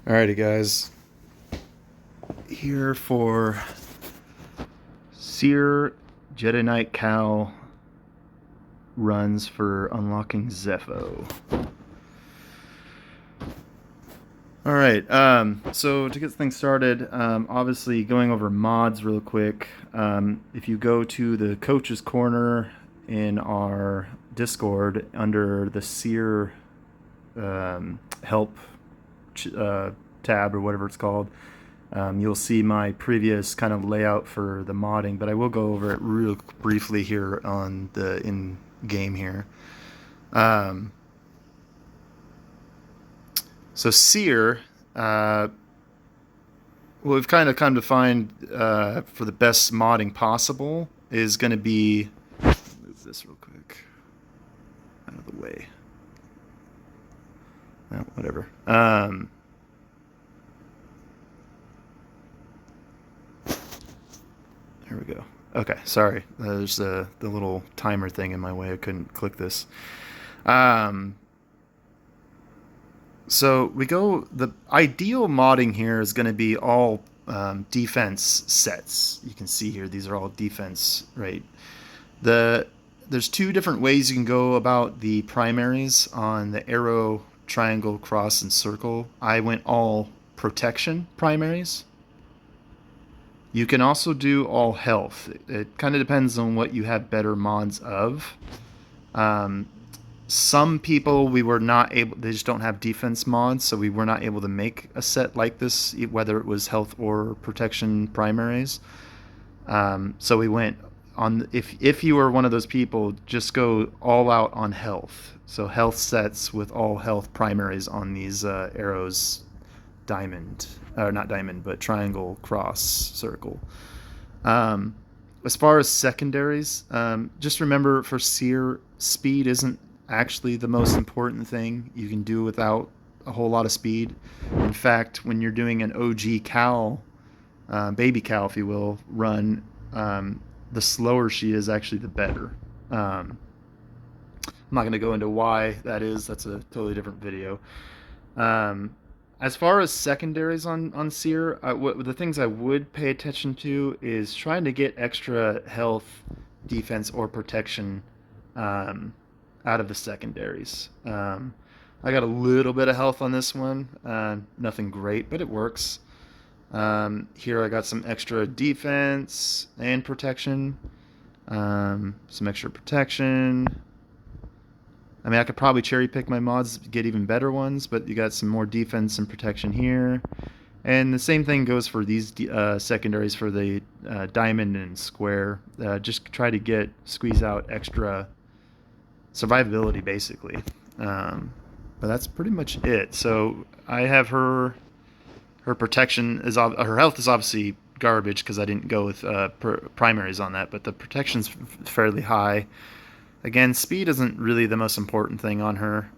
Alrighty, guys. Here for Cere Cal runs for unlocking Zepho. Alright, so to get things started, obviously going over mods real quick. If you go to the coach's corner in our Discord under the Cere help tab or whatever it's called, you'll see my previous kind of layout for the modding, but I will go over it real briefly here on the in-game here. So Cere, what we've kind of come to find for the best modding possible is going to be, move this real quick out of the way. Oh, whatever. There we go. Okay, sorry. There's the little timer thing in my way. I couldn't click this. So we go. The ideal modding here is going to be all defense sets. You can see here these are all defense, right? There's two different ways you can go about the primaries on the arrow, triangle, cross, and circle. I went all protection primaries. You can also do all health. It kind of depends on what you have better mods of. Some people we were not able, they just don't have defense mods, so we were not able to make a set like this, whether it was health or protection primaries. So we went on, if you were one of those people, just go all out on health. So health sets with all health primaries on these arrows, diamond, or not diamond, but triangle, cross, circle. As far as secondaries, just remember for Cere, speed isn't actually the most important thing. You can do without a whole lot of speed. In fact, when you're doing an OG Cal, baby Cal, if you will, run, the slower she is, actually the better. I'm not going to go into why that is. That's a totally different video. As far as secondaries on Cere, the things I would pay attention to is trying to get extra health, defense, or protection out of the secondaries. I got a little bit of health on this one. Nothing great, but it works. Here I got some extra defense and protection. Some extra protection. I mean, I could probably cherry pick my mods, get even better ones, but you got some more defense and protection here. And the same thing goes for these secondaries for the diamond and square. Just try to squeeze out extra survivability, basically. But that's pretty much it. So I have her protection is, her health is obviously garbage because I didn't go with primaries on that, but the protection's fairly high. Again, speed isn't really the most important thing on her.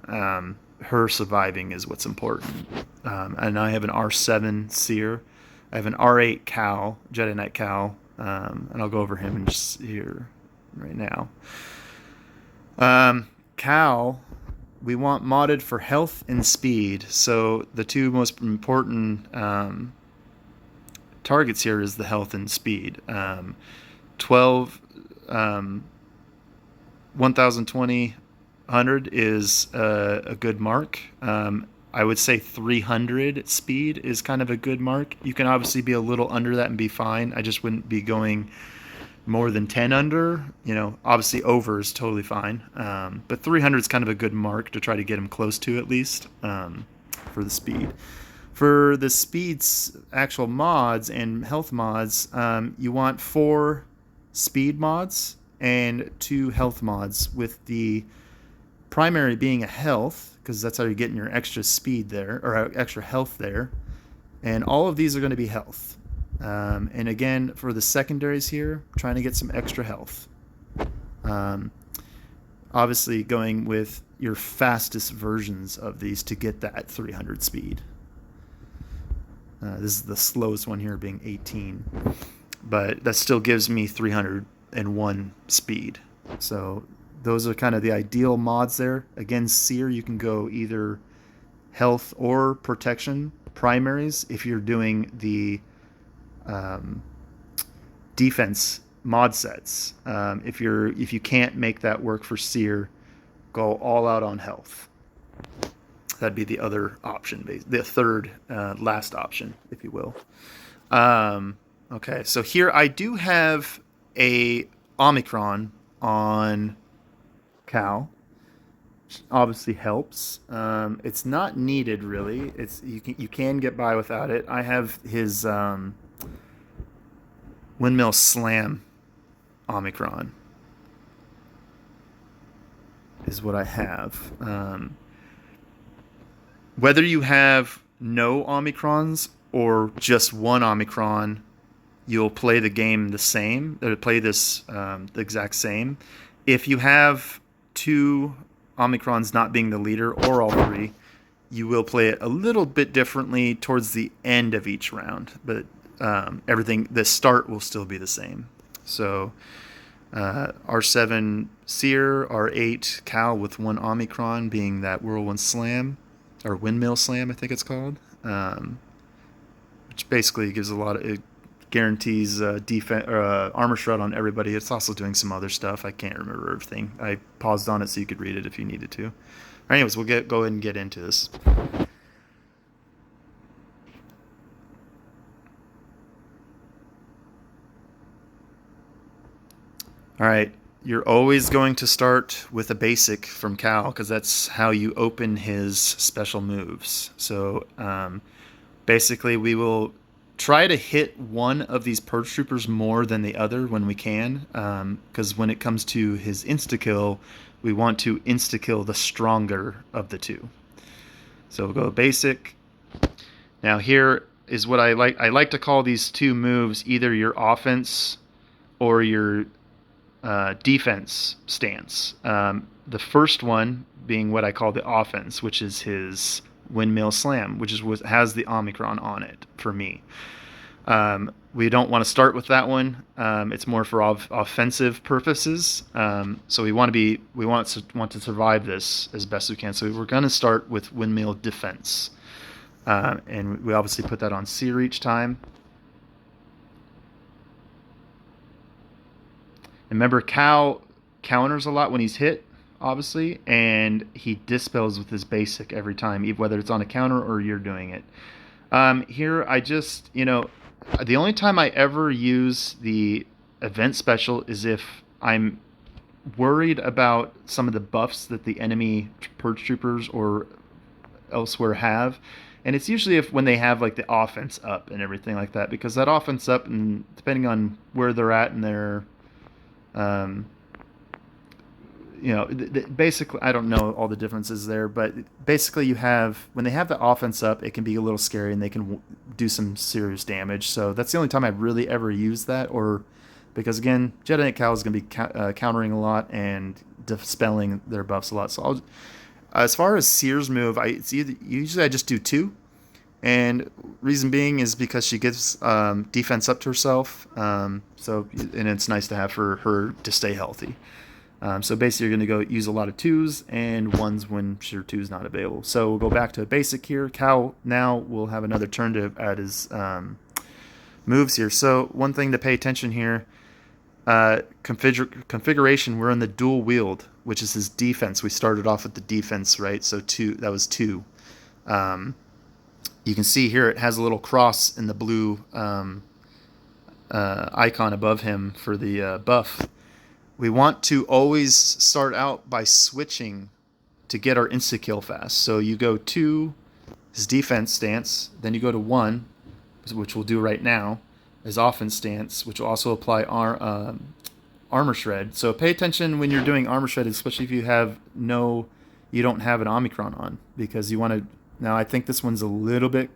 Her surviving is what's important. And I have an R7 Cere. I have an R8 Cal, Jedi Knight Cal, and I'll go over him in just here right now. Cal, we want modded for health and speed. So the two most important targets here is the health and speed. 1020, 100 is a good mark. I would say 300 speed is kind of a good mark. You can obviously be a little under that and be fine. I just wouldn't be going more than 10 under. You know, obviously over is totally fine. But 300 is kind of a good mark to try to get them close to, at least, for the speed. For the speed's actual mods and health mods, you want 4 speed mods and 2 health mods, with the primary being a health, because that's how you're getting your extra speed there, or extra health there. And all of these are going to be health. And again, for the secondaries here, trying to get some extra health. Obviously going with your fastest versions of these to get that 300 speed. This is the slowest one here, being 18. But that still gives me 301 speed. So those are kind of the ideal mods there. Again, Cere, you can go either health or protection primaries if you're doing the um, defense mod sets. If you can't make that work for Cere, go all out on health. That'd be the other option, the third last option, if you will. Okay, so here I do have a Omicron on Cal. Obviously helps. It's not needed really. It's you can get by without it. I have his Windmill Slam Omicron is what I have. Whether you have no Omicrons or just one Omicron, you'll play the game the same. Or play this the exact same. If you have two Omicrons not being the leader, or all three, you will play it a little bit differently towards the end of each round. But everything, the start will still be the same. So R7 Cere, R8 Cal with one Omicron being that Whirlwind Slam, or Windmill Slam, I think it's called, which basically gives a lot of, it guarantees defense armor shred on everybody. It's also doing some other stuff. I can't remember everything. I paused on it so you could read it if you needed to. Anyways, we'll go ahead and get into this. All right, you're always going to start with a basic from Cal because that's how you open his special moves. So basically, we will try to hit one of these Purge Troopers more than the other when we can, because when it comes to his insta-kill, we want to insta-kill the stronger of the two. So we'll go basic. Now here is what I like to call these two moves either your offense or your defense stance. The first one being what I call the offense, which is his Windmill Slam, which has the Omicron on it for me. We don't want to start with that one. It's more for offensive purposes. So we want to survive this as best we can. So we're going to start with Windmill Defense, and we obviously put that on Cere each time. Remember, Cal counters a lot when he's hit, obviously, and he dispels with his basic every time, whether it's on a counter or you're doing it. Here, I just, the only time I ever use the event special is if I'm worried about some of the buffs that the enemy Purge Troopers or elsewhere have. And it's usually when they have like the offense up and everything like that, because that offense up, and depending on where they're at in their basically, I don't know all the differences there, but basically you have, when they have the offense up, it can be a little scary and they can do some serious damage. So that's the only time I've really ever used that, or because again, Jedi Knight Cal is going to be countering a lot and dispelling their buffs a lot. So as far as Cere's move, usually I just do two. And reason being is because she gives defense up to herself, and it's nice to have for her to stay healthy. So basically, you're going to go use a lot of twos and ones when your two's not available. So we'll go back to basic here. Cal now will have another turn to add his moves here. So one thing to pay attention here, configuration. We're in the dual wield, which is his defense. We started off with the defense, right? So that was two. You can see here it has a little cross in the blue icon above him for the buff. We want to always start out by switching to get our insta-kill fast. So you go to his defense stance, then you go to 1, which we'll do right now, his offense stance, which will also apply our armor shred. So pay attention when you're doing armor shred, especially if you don't have an Omicron on, because you want to. Now, I think this one's a little bit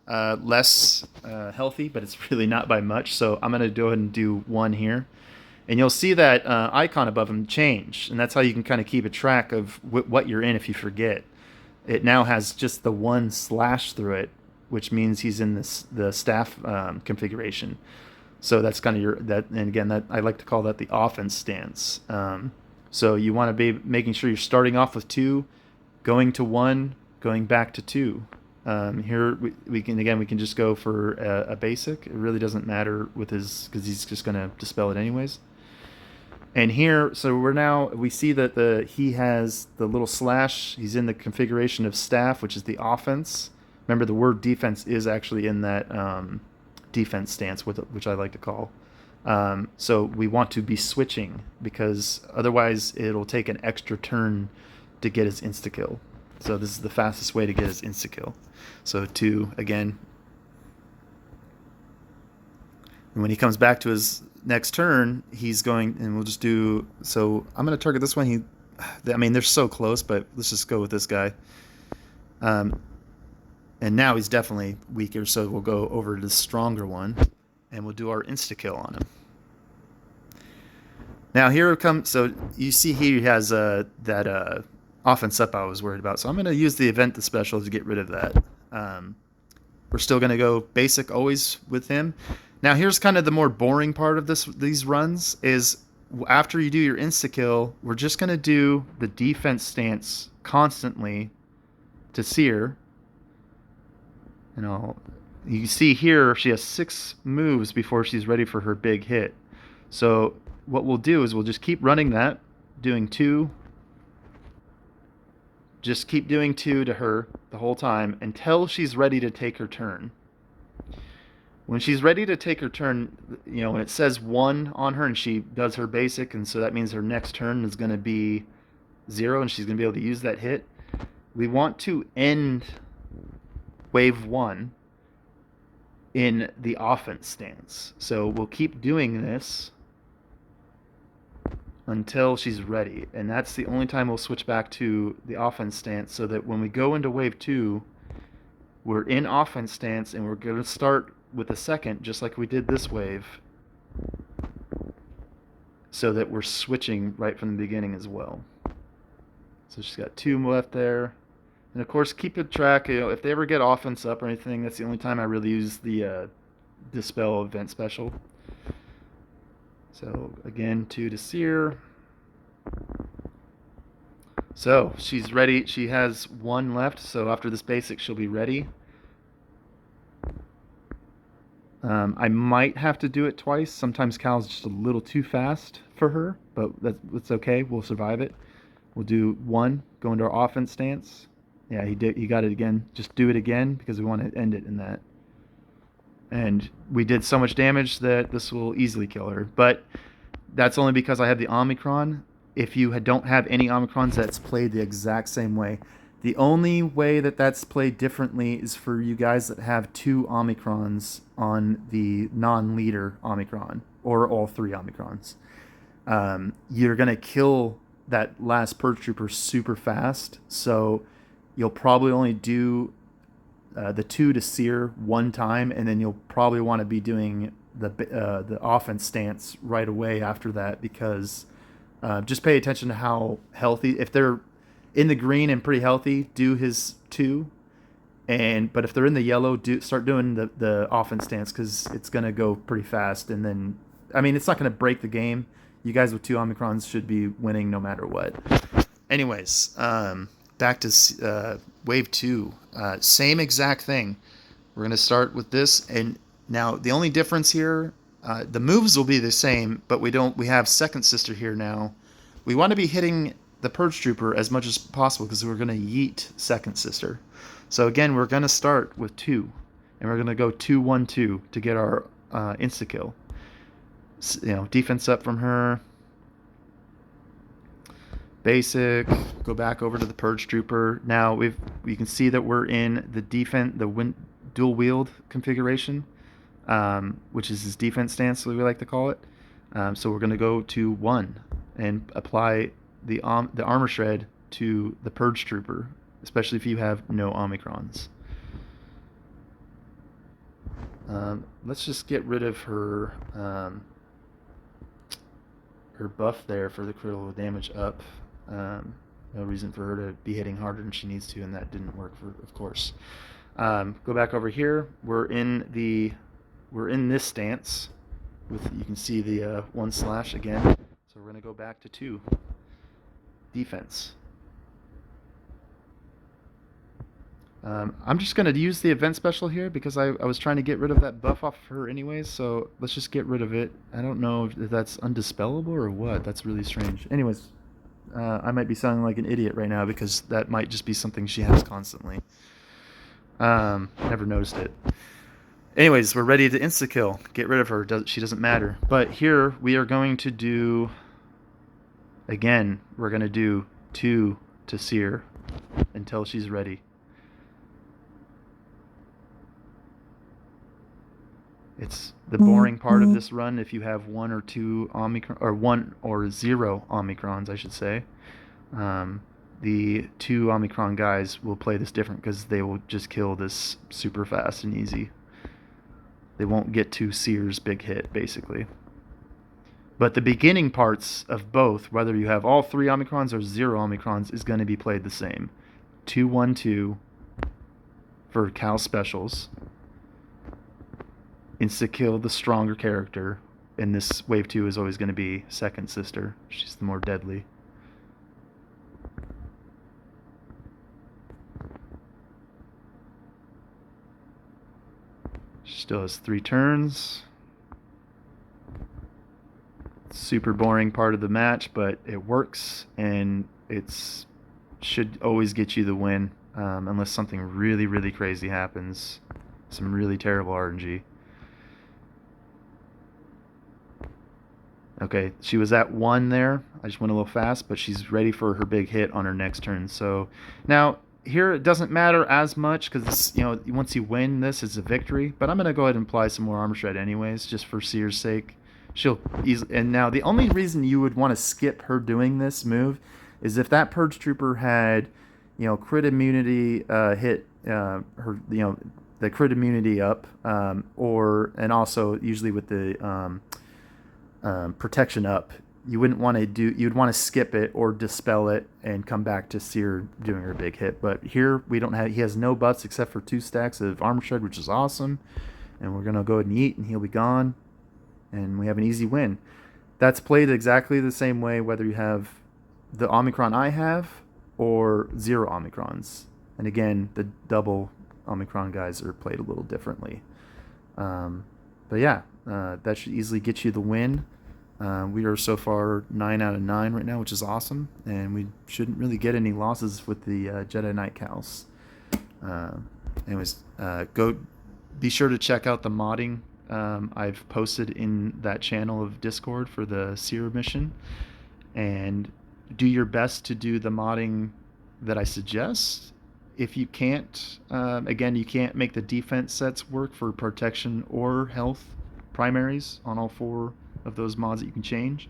less healthy, but it's really not by much. So I'm going to go ahead and do 1 here. And you'll see that icon above him change. And that's how you can kind of keep a track of what you're in if you forget. It now has just the 1 slash through it, which means he's in the staff configuration. So that's kind of and again, that I like to call that the offense stance. So you want to be making sure you're starting off with 2, going to 1, going back to 2. Here we can just go for a basic. It really doesn't matter with his because he's just gonna dispel it anyways. And here, so we see that he has the little slash. He's in the configuration of staff, which is the offense. Remember, the word defense is actually in that defense stance, which I like to call. So we want to be switching because otherwise it'll take an extra turn to get his insta kill. So this is the fastest way to get his insta kill. So 2 again. And when he comes back to his next turn, he's going, and we'll just do. So I'm going to target this one. I mean, they're so close, but let's just go with this guy. And now he's definitely weaker, so we'll go over to the stronger one, and we'll do our insta kill on him. Now here it comes. So you see he has that offense up I was worried about. So I'm going to use the event the special to get rid of that. We're still going to go basic always with him. Now here's kind of the more boring part of these runs is after you do your insta kill, we're just going to do the defense stance constantly to Cere. You see here she has 6 moves before she's ready for her big hit. So what we'll do is we'll just keep running that, doing 2. Just keep doing 2 to her the whole time until she's ready to take her turn. When she's ready to take her turn, when it says 1 on her and she does her basic, and so that means her next turn is going to be 0 and she's going to be able to use that hit. We want to end wave 1 in the offense stance. So we'll keep doing this until she's ready, and that's the only time we'll switch back to the offense stance, so that when we go into wave 2, we're in offense stance, and we're going to start with a second, just like we did this wave, so that we're switching right from the beginning as well. So she's got 2 left there. And of course, keep a track, if they ever get offense up or anything, that's the only time I really use the dispel event special. So again, 2 to Cere. So she's ready. She has 1 left. So after this basic, she'll be ready. I might have to do it twice. Sometimes Cal's just a little too fast for her, but that's okay. We'll survive it. We'll do 1, go into our offense stance. Yeah, he got it again. Just do it again because we want to end it in that. And we did so much damage that this will easily kill her. But that's only because I have the Omicron. If you don't have any Omicrons, that's played the exact same way. The only way that that's played differently is for you guys that have 2 Omicrons on the non-leader Omicron, or all 3 Omicrons. You're going to kill that last Purge Trooper super fast, so you'll probably only do the 2 to Cere 1 time, and then you'll probably want to be doing the offense stance right away after that, because just pay attention to how healthy. If they're in the green and pretty healthy, do his 2, but if they're in the yellow, start doing the offense stance, because it's going to go pretty fast. And then, I mean, it's not going to break the game. You guys with 2 Omicrons should be winning no matter what. Anyways, back to wave 2. Same exact thing. We're going to start with this, and now the only difference here, the moves will be the same, but we have Second Sister here now. We want to be hitting the Purge Trooper as much as possible because we're going to yeet Second Sister. So again, we're going to start with 2, and we're going to go 2-1-2 to get our insta kill. Defense up from her. Basic. Go back over to the Purge Trooper. Now we can see that we're in the dual wield configuration, which is his defense stance, we like to call it. So we're going to go to 1 and apply the armor shred to the Purge Trooper, especially if you have no Omicrons. Let's just get rid of her buff there for the critical damage up. No reason for her to be hitting harder than she needs to, and that didn't work, of course. Go back over here. We're in this stance. You can see the 1 slash again. So we're going to go back to 2. Defense. I'm just going to use the event special here because I was trying to get rid of that buff off of her anyways, so let's just get rid of it. I don't know if that's undispellable or what. That's really strange. Anyways, I might be sounding like an idiot right now because that might just be something she has constantly. Never noticed it. Anyways, we're ready to insta-kill. Get rid of her. She doesn't matter. But here we are going to do... Again, we're going to do 2 to Cere until she's ready. It's the boring part of this run if you have 1 or 2 Omicron, or 1 or 0 Omicrons, I should say. The 2 Omicron guys will play this different because they will just kill this super fast and easy. They won't get to Cere's big hit, basically. But the beginning parts of both, whether you have all 3 Omicrons or 0 Omicrons, is going to be played the same. 2-1-2 for Cal specials. Insta-kill the stronger character. And this wave 2 is always going to be second sister. She's the more deadly. She still has 3 turns. Super boring part of the match, but it works, and it's should always get you the win, unless something really, really crazy happens. Some really terrible RNG. Okay, she was at 1 there. I just went a little fast, but she's ready for her big hit on her next turn. So now here it doesn't matter as much because once you win this, it's a victory. But I'm gonna go ahead and apply some more armor shred anyways, just for Cere's sake. She'll easily. And now the only reason you would want to skip her doing this move is if that Purge Trooper had, crit immunity hit her, the crit immunity up, and also usually with the protection up, you wouldn't want to do. You'd want to skip it or dispel it and come back to Cere doing her big hit. But here we don't have. He has no buffs except for 2 stacks of armor shred, which is awesome. And we're gonna go ahead and eat, and he'll be gone. And we have an easy win. That's played exactly the same way whether you have the Omicron I have or 0 Omicrons. And again, the double Omicron guys are played a little differently. But yeah, that should easily get you the win. We are so far 9 out of 9 right now, which is awesome. And we shouldn't really get any losses with the Jedi Knight Cals. Anyways, be sure to check out the modding I've posted in that channel of Discord for the Cere mission, and do your best to do the modding that I suggest. If you can't, again, you can't make the defense sets work for protection or health primaries on all 4 of those mods that you can change.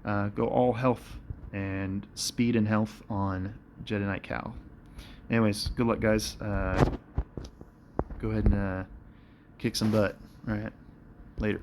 Go all health and speed and health on Jedi Knight Cal. Anyways, good luck, guys. Go ahead and kick some butt. All right. Later.